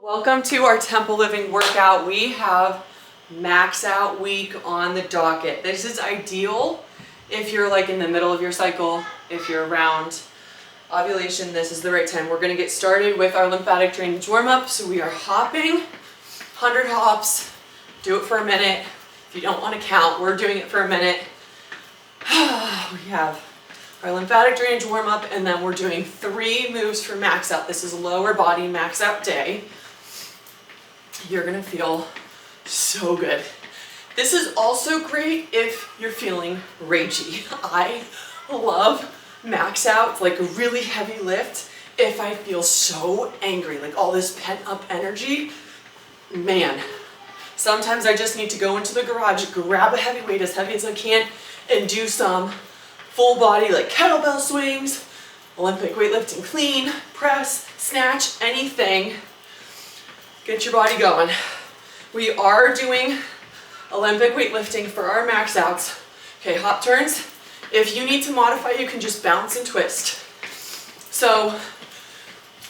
Welcome to our Temple Living workout. We have max out week on the docket. This is ideal if you're like in the middle of your cycle, if you're around ovulation, this is the right time. We're gonna get started with our lymphatic drainage warm up. So we are hopping, 100 hops, do it for a minute. If you don't wanna count, we're doing it for a minute. We have our lymphatic drainage warm up, and then we're doing 3 moves for max out. This is a lower body max out day. You're gonna feel so good. This is also great if you're feeling ragey. I love max out. It's like a really heavy lift if I feel so angry, like all this pent up energy. Man, sometimes I just need to go into the garage, grab a heavy weight, as heavy as I can, and do some full body like kettlebell swings, Olympic weightlifting clean, press, snatch, anything. Get your body going. We are doing Olympic weightlifting for our max outs. Okay, hop turns. If you need to modify, you can just bounce and twist. So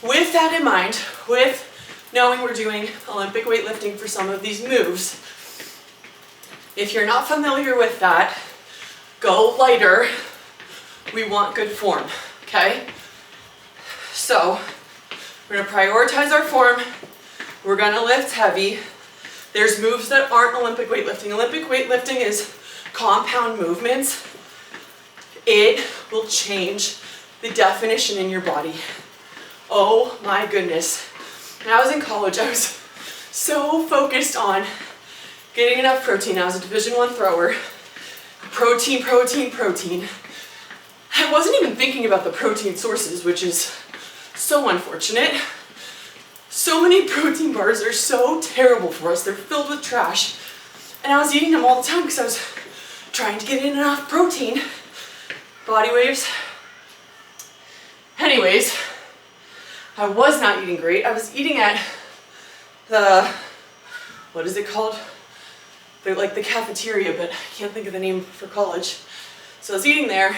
with that in mind, with knowing we're doing Olympic weightlifting for some of these moves, if you're not familiar with that, go lighter. We want good form, okay? So we're gonna prioritize our form. We're gonna lift heavy. There's moves that aren't Olympic weightlifting. Olympic weightlifting is compound movements. It will change the definition in your body. Oh my goodness. When I was in college, I was so focused on getting enough protein. I was a Division I thrower. Protein, protein, protein. I wasn't even thinking about the protein sources, which is so unfortunate. So many protein bars are so terrible for us. They're filled with trash. And I was eating them all the time because I was trying to get in enough protein. Body waves. Anyways, I was not eating great. I was eating at the, what is it called? They're like the cafeteria, but I can't think of the name for college. So I was eating there,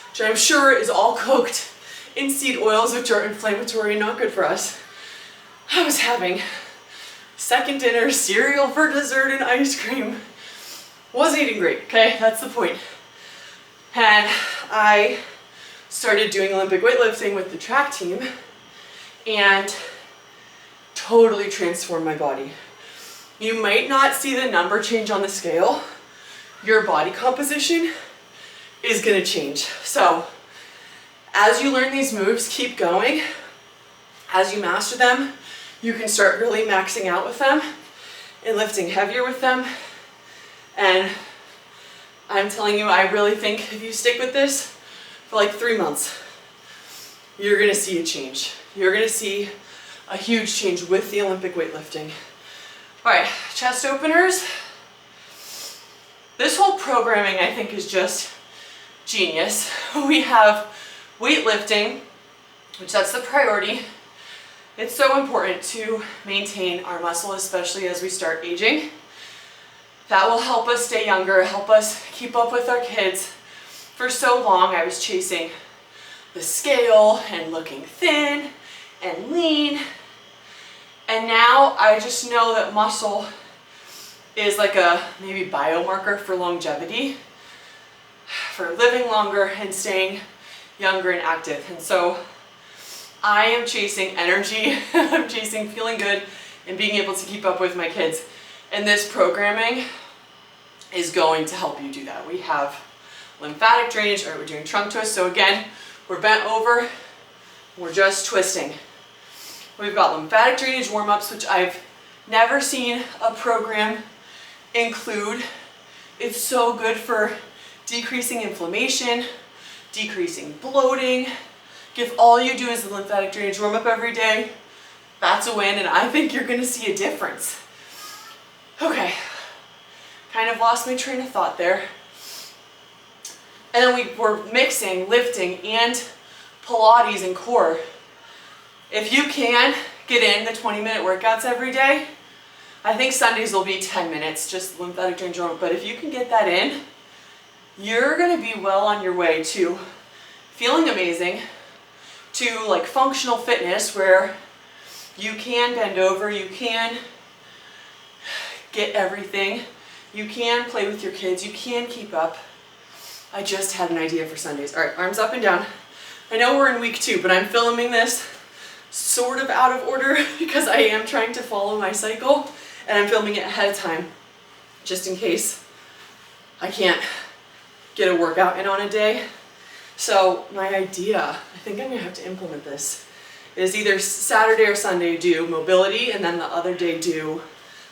which I'm sure is all cooked in seed oils, which are inflammatory and not good for us. I was having second dinner, cereal for dessert, and ice cream. Wasn't eating great, okay? That's the point. And I started doing Olympic weightlifting with the track team and totally transformed my body. You might not see the number change on the scale. Your body composition is gonna change. So as you learn these moves, keep going. As you master them, you can start really maxing out with them and lifting heavier with them. And I'm telling you, I really think if you stick with this for like 3 months, you're gonna see a change. You're gonna see a huge change with the Olympic weightlifting. All right, chest openers. This whole programming, I think, is just genius. We have weightlifting, which that's the priority. It's so important to maintain our muscle, especially as we start aging. That will help us stay younger, help us keep up with our kids. For so long, I was chasing the scale and looking thin and lean. And now I just know that muscle is like a maybe biomarker for longevity, for living longer and staying younger and active. And so I am chasing energy, I'm chasing feeling good and being able to keep up with my kids. And this programming is going to help you do that. We have lymphatic drainage, or we're doing trunk twist. So again, we're bent over, we're just twisting. We've got lymphatic drainage warm-ups, which I've never seen a program include. It's so good for decreasing inflammation, decreasing bloating. If all you do is the lymphatic drainage warm-up every day, that's a win, and I think you're gonna see a difference. Okay, kind of lost my train of thought there. And then we're mixing lifting and Pilates and core. If you can get in the 20-minute workouts every day, I think Sundays will be 10 minutes, just lymphatic drainage warm-up, but if you can get that in, you're gonna be well on your way to feeling amazing, to like functional fitness where You can bend over, you can get everything. You can play with your kids, you can keep up. I just had an idea for Sundays. All right, arms up and down. I know we're in week 2, but I'm filming this sort of out of order because I am trying to follow my cycle, and I'm filming it ahead of time just in case I can't get a workout in on a day. So my idea, I think I'm gonna have to implement this, is either Saturday or Sunday do mobility and then the other day do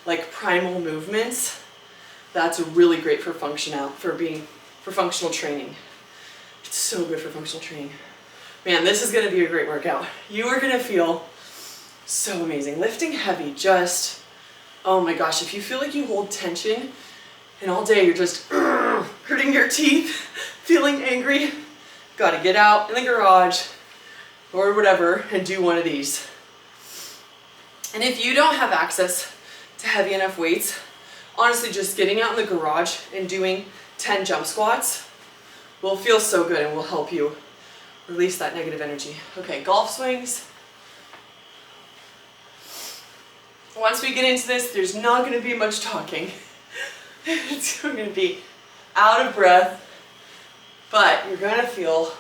like primal movements. That's really great for functional training. It's so good for functional training. Man, this is gonna be a great workout. You are gonna feel so amazing. Lifting heavy, just, oh my gosh, if you feel like you hold tension and all day you're just gritting your teeth, feeling angry, gotta get out in the garage or whatever and do one of these. And if you don't have access to heavy enough weights, honestly, just getting out in the garage and doing 10 jump squats will feel so good and will help you release that negative energy. Okay, golf swings. Once we get into this, there's not going to be much talking. It's going to be out of breath, but you're going to feel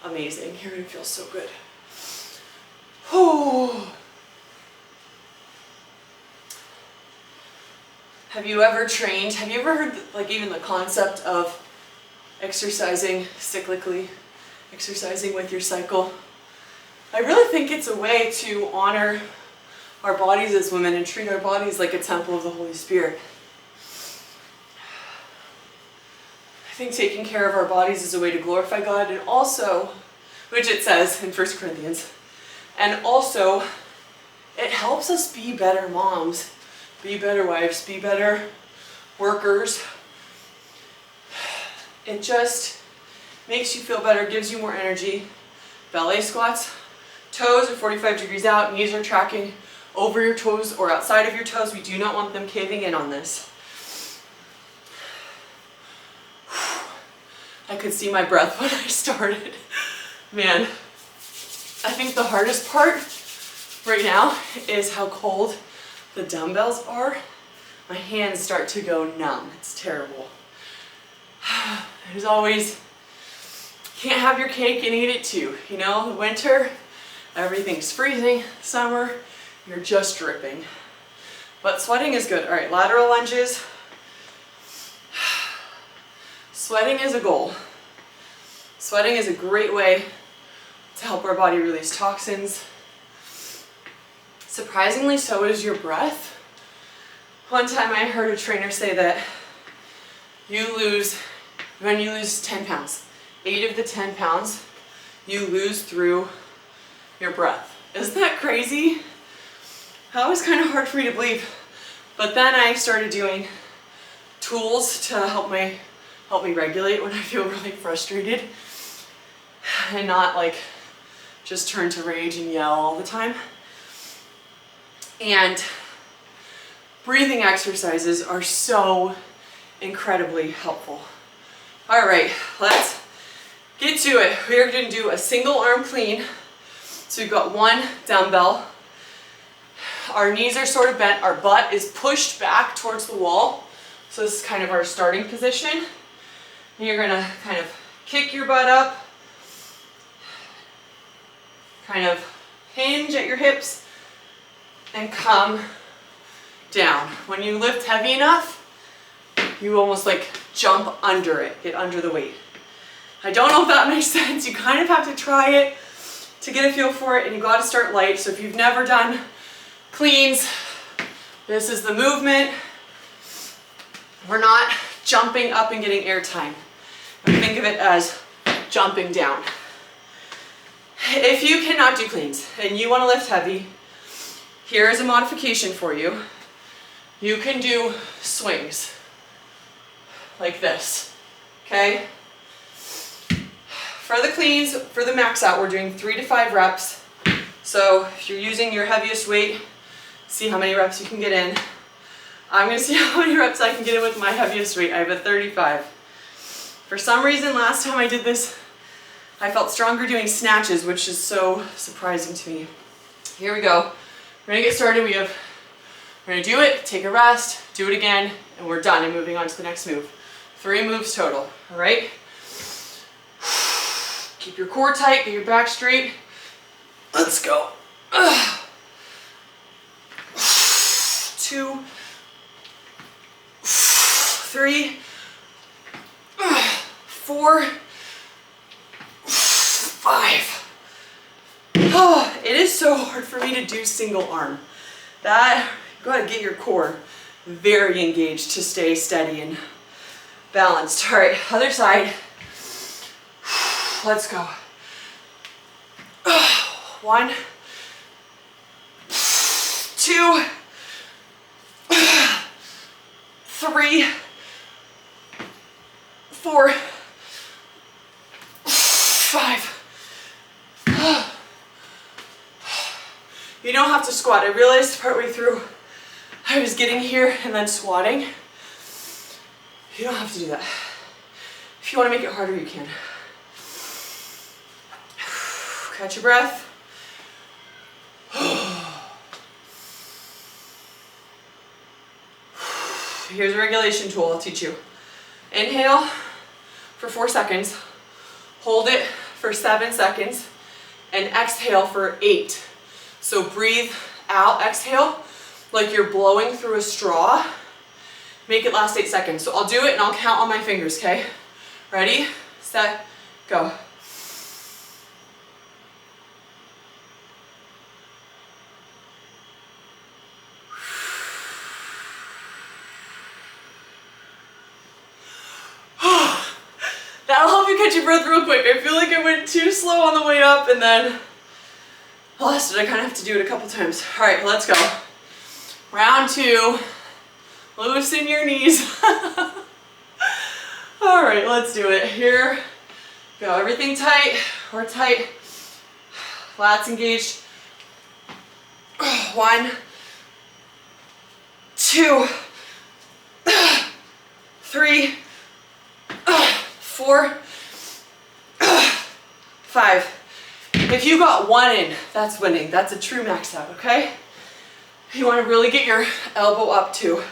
amazing. You're going to feel so good. Whew. Have you ever trained? Have you ever heard like even the concept of exercising cyclically, exercising with your cycle? I really think it's a way to honor our bodies as women and treat our bodies like a temple of the Holy Spirit. I think taking care of our bodies is a way to glorify God, and also, which it says in 1 Corinthians, and also it helps us be better moms, be better wives, be better workers. It just makes you feel better, gives you more energy. Ballet squats, toes are 45 degrees out, knees are tracking over your toes or outside of your toes. We do not want them caving in on this. I could see my breath when I started. Man, I think the hardest part right now is how cold the dumbbells are. My hands start to go numb. It's terrible. There's always, can't have your cake and eat it too. You know, the winter, everything's freezing. Summer, you're just dripping. But sweating is good. All right, lateral lunges. Sweating is a goal. Sweating is a great way to help our body release toxins. Surprisingly, so is your breath. One time I heard a trainer say that when you lose 10 pounds, 8 of the 10 pounds you lose through your breath. Isn't that crazy? That was kind of hard for me to believe. But then I started doing tools to help me regulate when I feel really frustrated and not like just turn to rage and yell all the time. And breathing exercises are so incredibly helpful. All right, let's get to it. We're going to do a single arm clean. So we've got one dumbbell. Our knees are sort of bent. Our butt is pushed back towards the wall. So this is kind of our starting position. And you're going to kind of kick your butt up, kind of hinge at your hips, and come down. When you lift heavy enough, you almost like jump under it, get under the weight. I don't know if that makes sense. You kind of have to try it to get a feel for it, and you got to start light. So if you've never done cleans, this is the movement. We're not jumping up and getting air time. Think of it as jumping down. If you cannot do cleans and you want to lift heavy, here is a modification for you. You can do swings like this, okay? For the cleans, for the max out, we're doing 3 to 5 reps. So if you're using your heaviest weight, see how many reps you can get in. I'm going to see how many reps I can get in with my heaviest weight. I have a 35. For some reason, last time I did this, I felt stronger doing snatches, which is so surprising to me. Here we go. We're gonna get started. We're gonna do it, take a rest, do it again, and we're done and moving on to the next move. 3 moves total, all right? Keep your core tight, get your back straight. Let's go. 2, 3, 4, 5. Oh, it is so hard for me to do single arm. That, you gotta get your core very engaged to stay steady and balanced. All right, other side. Let's go. 1, 2, 3, 4, 5. You don't have to squat. I realized partway through I was getting here and then squatting. You don't have to do that. If you want to make it harder, you can. Catch your breath. Here's a regulation tool I'll teach you. Inhale for 4 seconds, hold it for 7 seconds, and exhale for 8. So breathe out, exhale, like you're blowing through a straw. Make it last 8 seconds. So I'll do it and I'll count on my fingers, okay? Ready, set, go. That'll help you catch your breath real quick. I feel like I went too slow on the way up and then lost it. I kind of have to do it a couple times. All right, let's go. Round 2. Loosen your knees. All right, let's do it. Here, go. Everything tight or tight. Lats engaged. 1, 2, 3, 4, 5. If you got 1 in, that's winning. That's a true max out, okay? You want to really get your elbow up too.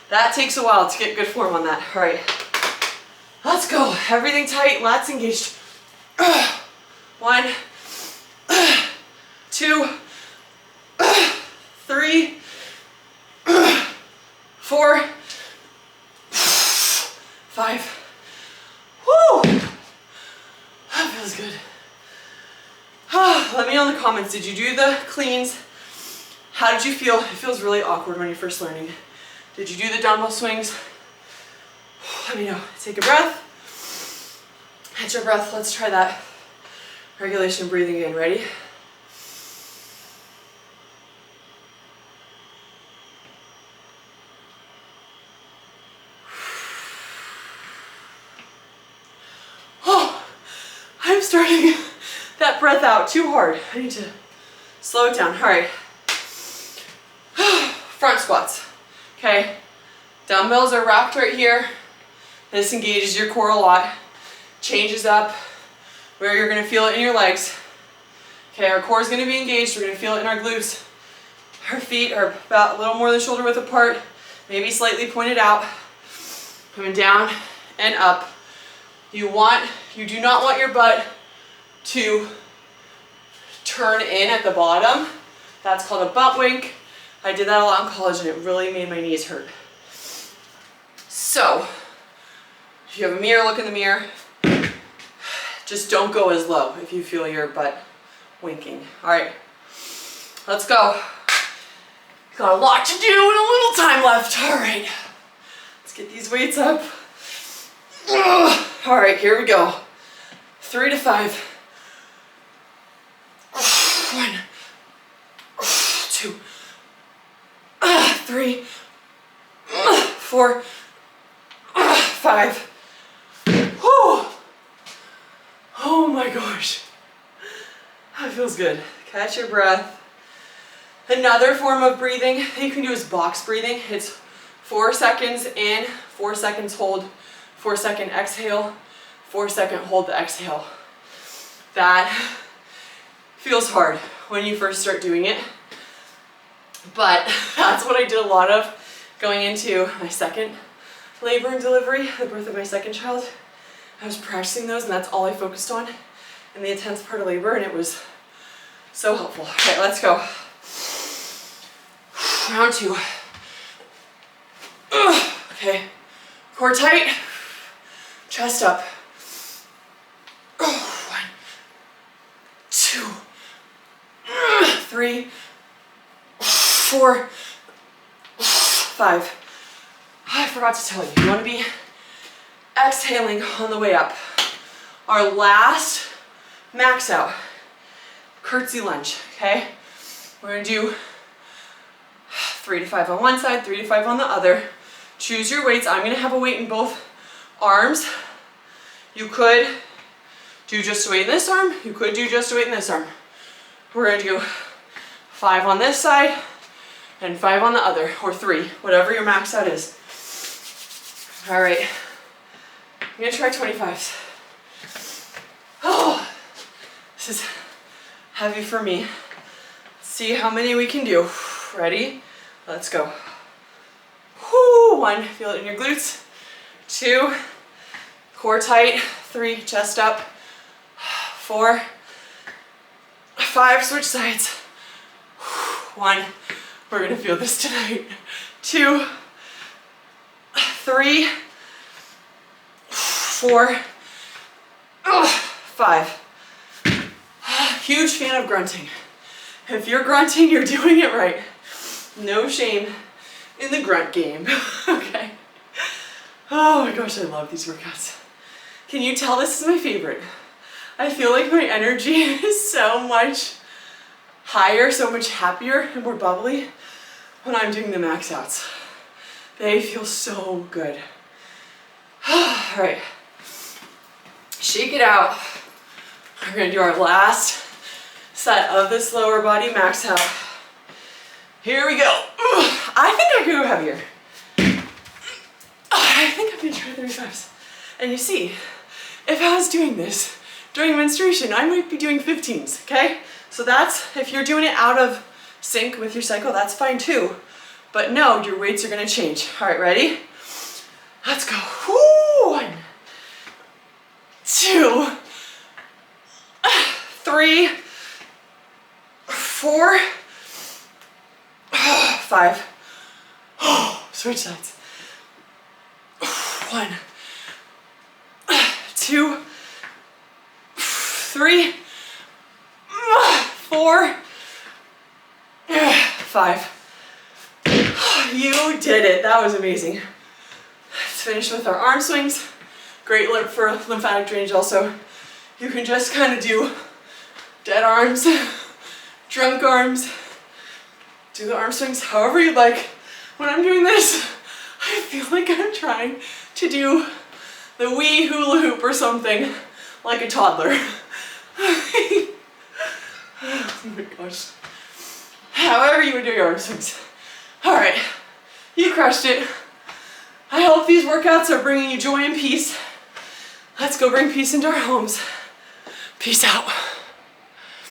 That takes a while to get good form on that. All right, let's go. Everything tight, lats engaged. 1, 2, 3, 4, 5. Woo! That feels good. Let me know in the comments, did you do the cleans? How did you feel? It feels really awkward when you're first learning. Did you do the dumbbell swings? Let me know. Take a breath. Catch your breath. Let's try that regulation breathing again. Ready? Oh, I'm starting that breath out too hard. I need to slow it down. All right. Front squats. Okay. Dumbbells are wrapped right here. This engages your core a lot. Changes up where you're going to feel it in your legs. Okay, our core is going to be engaged. We're going to feel it in our glutes. Our feet are about a little more than shoulder width apart, maybe slightly pointed out. Coming down and up. You do not want your butt to turn in at the bottom. That's called a butt wink. I did that a lot in college and it really made my knees hurt. So, if you have a mirror, look in the mirror. Just don't go as low if you feel your butt winking. All right, let's go. Got a lot to do and a little time left. All right, let's get these weights up. All right, here we go. 3 to 5. 1, 2, 3, 4, 5. Whew. Oh my gosh. That feels good. Catch your breath. Another form of breathing that you can do is box breathing. It's 4 seconds in, 4 seconds hold, 4 second exhale, 4 second hold the exhale. That feels hard when you first start doing it. But that's what I did a lot of going into my second labor and delivery, the birth of my second child. I was practicing those, and that's all I focused on in the intense part of labor, and it was so helpful. Okay, let's go. Round 2. Okay, core tight, chest up. 1, 2, 3, 4, 5. I forgot to tell you, you want to be exhaling on the way up. Our last max out, curtsy lunge, okay? We're gonna do 3 to 5 on one side, 3 to 5 on the other. Choose your weights. I'm gonna have a weight in both arms. You could do just a weight in this arm. You could do just a weight in this arm. We're gonna do 5 on this side and 5 on the other, or 3, whatever your max out is. All right, I'm gonna try 25s. Oh, this is heavy for me. Let's see how many we can do. Ready? Let's go. Whoo, 1, feel it in your glutes. 2, core tight. 3, chest up. 4, 5, switch sides. 1, we're gonna feel this tonight. 2, 3, 4, 5. Huge fan of grunting. If you're grunting, you're doing it right. No shame in the grunt game. Okay. Oh my gosh, I love these workouts. Can you tell this is my favorite? I feel like my energy is so much higher, so much happier and more bubbly when I'm doing the max outs. They feel so good. All right, shake it out. We're gonna do our last set of this lower body max out. Here we go. I think I could go heavier. I think I'm gonna try 35s. And you see, if I was doing this during menstruation, I might be doing 15s, okay? So that's, if you're doing it out of sync with your cycle, that's fine too. But no, your weights are gonna change. All right, ready? Let's go. Woo! 1, 2, 3, 4, 5. Switch sides. 1, 2, 3, 4, 5. You did it. That was amazing. Let's finish with our arm swings. Great for lymphatic drainage also. You can just kind of do dead arms, drunk arms. Do the arm swings however you like. When I'm doing this, I feel like I'm trying to do the wee hula hoop or something like a toddler. Oh my gosh. However you would do your arm swings. All right, you crushed it. I hope these workouts are bringing you joy and peace. Let's go bring peace into our homes. Peace out.